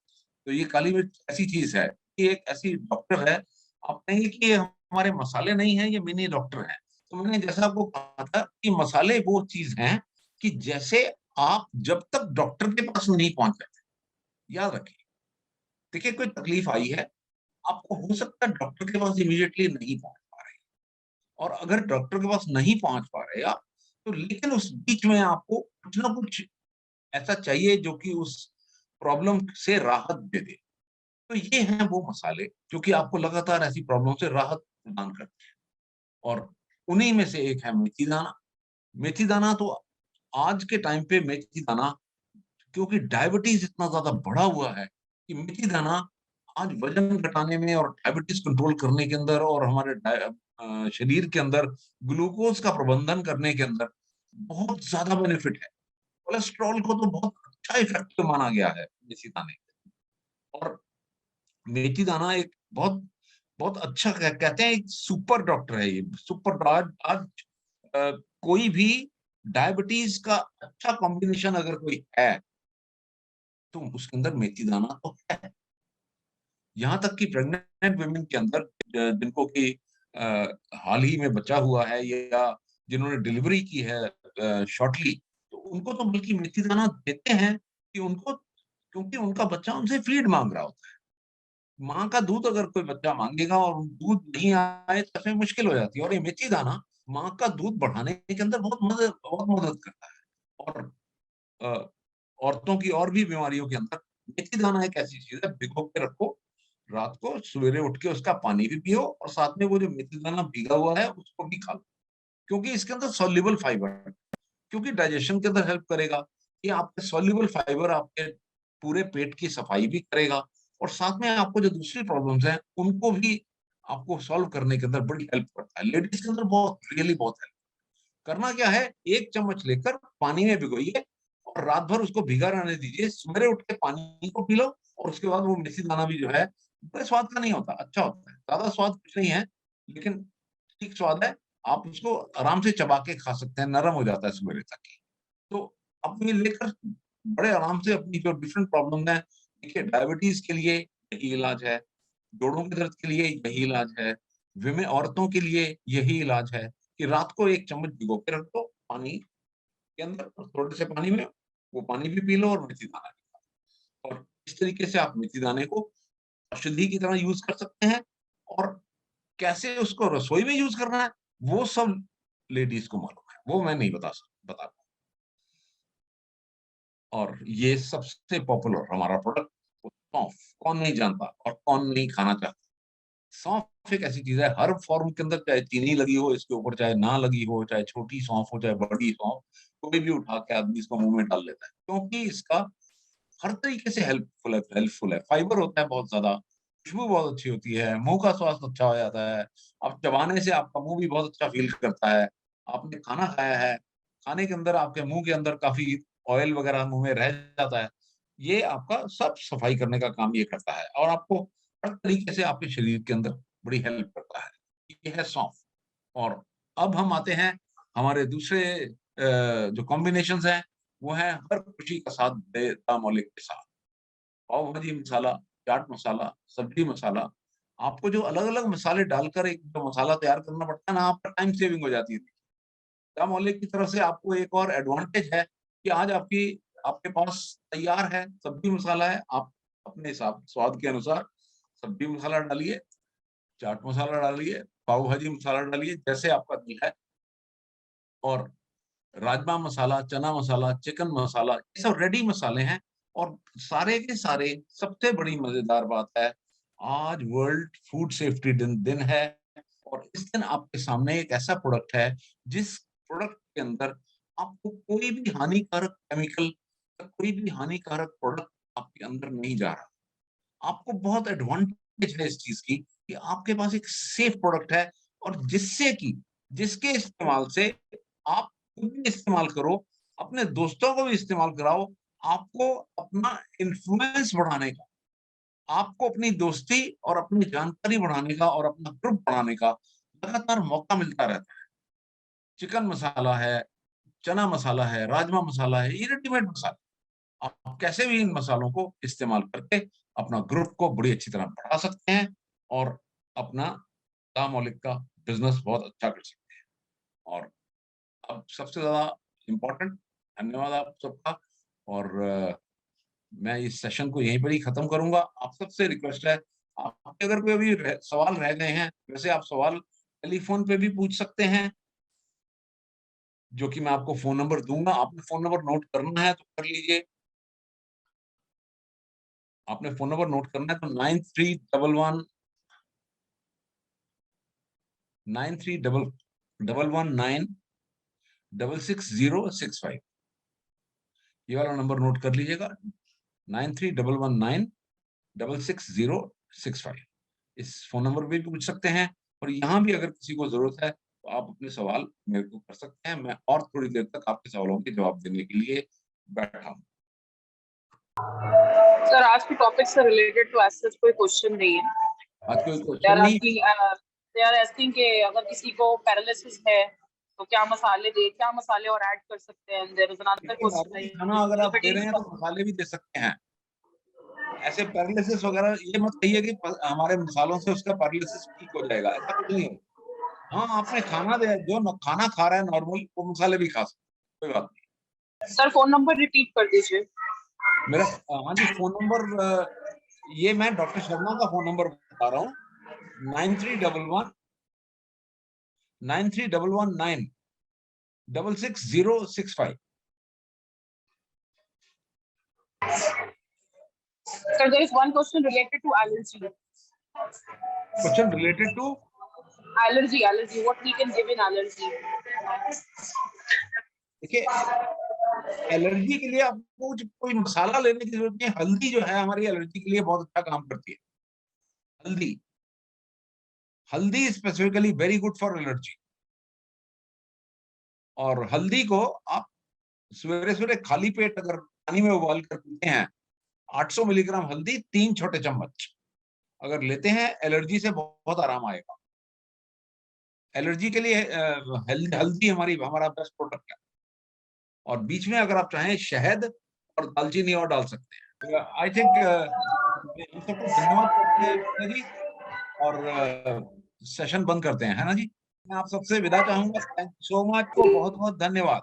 तो ये काली मिर्च ऐसी चीज है, ये एक ऐसी डॉक्टर है। आप कहेंगे कि ये हमारे मसाले नहीं है, ये मिनी डॉक्टर है। तो मैंने जैसा आपको कहा था कि मसाले वो चीज हैं कि जैसे आप जब तक डॉक्टर के पास नहीं पहुंच जाते, याद रखिए, देखिए कोई तकलीफ आई है, आपको हो सकता है डॉक्टर के पास इमीडिएटली नहीं पहुंच पा रहे, और अगर डॉक्टर के पास नहीं पहुंच पा रहे आप, तो लेकिन उस बीच में आपको कुछ ना कुछ ऐसा चाहिए जो कि उस प्रॉब्लम से राहत दे दे। तो ये हैं वो मसाले जो कि आपको लगातार ऐसी प्रॉब्लम से राहत प्रदान करते हैं। और उन्हीं में से एक है मेथी दाना। मेथी दाना तो आज के टाइम पे मेथी दाना, क्योंकि डायबिटीज इतना ज्यादा बढ़ा हुआ है कि मेथी दाना आज वजन घटाने में और डायबिटीज कंट्रोल करने के अंदर और हमारे शरीर के अंदर ग्लूकोज का प्रबंधन करने के अंदर बहुत ज्यादा बेनिफिट है। कोलेस्ट्रॉल को तो बहुत अच्छा इफेक्ट माना गया है मेथी दाने। और मेथी दाना एक बहुत बहुत अच्छा कहते हैं, एक सुपर डॉक्टर है ये, सुपर। आज आज अ, कोई भी डायबिटीज का अच्छा कॉम्बिनेशन अगर कोई है तो उसके अंदर मेथी दाना तो है। यहाँ तक कि प्रेग्नेंट वुमेन के अंदर जिनको कि हाल ही में बचा हुआ है या जिन्होंने डिलीवरी की है शॉर्टली, तो उनको तो बल्कि मेथी दाना देते हैं कि उनको, क्योंकि उनका बच्चा उनसे फीड मांग रहा होता है। माँ का दूध अगर कोई बच्चा मांगेगा और दूध नहीं आए तो ऐसे में मुश्किल हो जाती है, और ये मेथी दाना माँ का दूध बढ़ाने के अंदर बहुत मदद करता है। और अ, औरतों की और भी बीमारियों के अंदर मेथी दाना एक ऐसी चीज है, भिगो के रखो, रात को सवेरे उठ के उसका पानी भी पियो और साथ में वो जो मेथी दाना भीगा हुआ है उसको भी खा लो, क्योंकि इसके अंदर सॉल्युबल फाइबर है, क्योंकि डाइजेशन के अंदर हेल्प करेगा। ये आपके सॉल्युबल फाइबर आपके पूरे पेट की सफाई भी करेगा, और साथ में आपको जो दूसरी प्रॉब्लम्स हैं उनको भी आपको सॉल्व करने के अंदर बड़ी हेल्प करता है। लेडीज के अंदर बहुत रियली बहुत हेल्प। करना क्या है, एक चम्मच लेकर पानी में भिगोइए और रात भर उसको भिगा रहने दीजिए, सवेरे उठ के पानी को पी लो, और उसके बाद वो मेथी दाना भी जो है बड़े स्वाद का नहीं होता, अच्छा होता है, ज्यादा स्वाद कुछ नहीं है, लेकिन ठीक स्वाद है। आप उसको आराम से चबा के खा सकते हैं, नरम हो जाता है सवेरे तक ही। तो आप ये लेकर बड़े आराम से अपनी जो डिफरेंट प्रॉब्लम है, देखिए डायबिटीज के लिए यही इलाज है, जोड़ों के दर्द के लिए यही इलाज है, विमेन औरतों के लिए यही इलाज है कि रात को एक चम्मच भिगो के रख दो पानी के अंदर, और थोड़े से पानी में वो पानी भी पी लो और मेथी दाना भी खाओ। और इस तरीके से आप मेथी दाने को औषधि की तरह यूज कर सकते हैं। और कैसे उसको रसोई में यूज करना है, वो सब लेडीज को मालूम है, वो मैं नहीं बता पाऊँ। और ये सबसे पॉपुलर हमारा प्रोडक्ट सौंफ, कौन नहीं जानता और कौन नहीं खाना चाहता। सौंफ एक ऐसी चीज है, हर फॉर्म के अंदर, चाहे चीनी लगी हो इसके ऊपर, चाहे ना लगी हो, चाहे छोटी सौंफ हो, चाहे बड़ी सौंफ, कोई भी उठा के आदमी इसको मुंह में डाल लेता है, क्योंकि इसका हर तरीके से हेल्पफुल है। फाइबर होता है बहुत ज्यादा, खुशबू बहुत अच्छी होती है, मुंह का स्वास्थ्य अच्छा हो जाता है, अब चबाने से आपका मुंह भी बहुत अच्छा फील करता है। आपने खाना खाया है, खाने के अंदर आपके मुंह के अंदर काफी ऑयल वगैरह मुंह में रह जाता है, ये आपका सब सफाई करने का काम ये करता है, और आपको हर तरीके से आपके शरीर के अंदर बड़ी हेल्प करता है। ये है सौंफ। और अब हम आते हैं हमारे दूसरे जो कॉम्बिनेशंस हैं, वो है हर खुशी का साथ दे ता मौलिक के साथ। पाव भाजी मसाला, चाट मसाला, सब्जी मसाला, आपको जो अलग-अलग मसाले डालकर एक जो मसाला तैयार करना पड़ता है ना, आपका टाइम सेविंग हो जाती है। ता मौलिक की तरफ से आपको एक और एडवांटेज है कि आज आपके पास तैयार है, सब्जी मसाला है, आप अपने हिसाब स्वाद के अनुसार सब्जी मसाला डालिए, चाट मसाला डालिए, पाव भाजी मसाला डालिए, जैसे आपका दिल है। और राजमा मसाला, चना मसाला, चिकन मसाला, ये सब रेडी मसाले हैं। और सारे के सारे, सबसे बड़ी मजेदार बात है, आज वर्ल्ड फूड सेफ्टी दिन है, और इस दिन आपके सामने एक ऐसा प्रोडक्ट है जिस प्रोडक्ट के अंदर आपको कोई भी हानिकारक केमिकल या कोई भी हानिकारक प्रोडक्ट आपके अंदर नहीं जा रहा। आपको बहुत एडवांटेज है इस चीज की कि आपके पास एक सेफ प्रोडक्ट है, और जिसके इस्तेमाल से आप खुद भी इस्तेमाल करो, अपने दोस्तों को भी इस्तेमाल कराओ, आपको अपना इन्फ्लुएंस बढ़ाने का, आपको अपनी दोस्ती और अपनी जानकारी बढ़ाने का और अपना ग्रुप बढ़ाने का लगातार मौका मिलता रहता है। चिकन मसाला है, चना मसाला है, राजमा मसाला है, ये रेडीमेड मसाला, आप कैसे भी इन मसालों को इस्तेमाल करके अपना ग्रुप को बड़ी अच्छी तरह बढ़ा सकते हैं, और अपना मौलिक का बिजनेस बहुत अच्छा कर सकते हैं। और अब सबसे ज्यादा इम्पोर्टेंट, धन्यवाद आप सबका। और मैं इस सेशन को यहीं पर ही खत्म करूंगा। आप सबसे रिक्वेस्ट है, आपके अगर कोई अभी सवाल रह गए हैं, वैसे आप सवाल टेलीफोन पे भी पूछ सकते हैं, जो कि मैं आपको फोन नंबर दूंगा। आपने फोन नंबर नोट करना है तो कर लीजिए। आपने फोन नंबर नोट करना है तो 9311960665, ये वाला नंबर नोट कर लीजिएगा, 9311960665। इस फोन नंबर पे भी पूछ सकते हैं, और यहाँ भी अगर किसी को जरूरत है तो आप अपने सवाल मेरे को कर सकते हैं। मैं और थोड़ी देर तक आपके सवालों के जवाब देने के लिए बैठा हूँ। सर, आज के टॉपिक से रिलेटेड तो ऐसा कोई क्वेश्चन नहीं है। आज कोई क्वेश्चन नहीं? दे आर आस्किंग कि अगर किसी को पैरालिसिस है तो क्या मसाले और ऐड कर सकते हैं। देयर इज अनदर क्वेश्चन, खाना अगर आप दे रहे हैं तो मसाले भी दे सकते हैं। ऐसे पैरालिसिस वगैरह ये मत कहिए कि हमारे मसालों से उसका पैरालिसिस ठीक हो जाएगा, ऐसा कुछ नहीं होगा। हाँ, आपने खाना दे, जो खाना खा रहा है नॉर्मल, वो मसाले भी खा सकते, कोई बात नहीं। सर, फोन नंबर रिपीट कर दीजिए मेरा, हाँ जी, फोन नंबर, ये मैं डॉक्टर शर्मा का फोन नंबर बता रहा हूँ, 9311966065। Sir, there is one question related to allergy. Question related to allergy, what we can give in allergy. देखिए, एलर्जी के लिए आपको कोई मसाला लेने की जरूरत नहीं। हल्दी जो है हमारी एलर्जी के लिए बहुत अच्छा काम करती है। हल्दी specifically very good for allergy. और हल्दी को आप सवेरे सवेरे खाली पेट अगर पानी में उबाल कर पीते हैं, 800 मिलीग्राम हल्दी, 3 छोटे चम्मच अगर लेते हैं, एलर्जी से बहुत आराम आएगा। एलर्जी के लिए हल्दी हमारा बेस्ट प्रोडक्ट है। और बीच में अगर आप चाहें शहद और दालचीनी और डाल सकते हैं। आई थिंक हम सबको धन्यवाद करते हैं जी, और सेशन बंद करते हैं, है ना जी। मैं आप सबसे विदा चाहूंगा। थैंक यू सो मच, को बहुत बहुत धन्यवाद।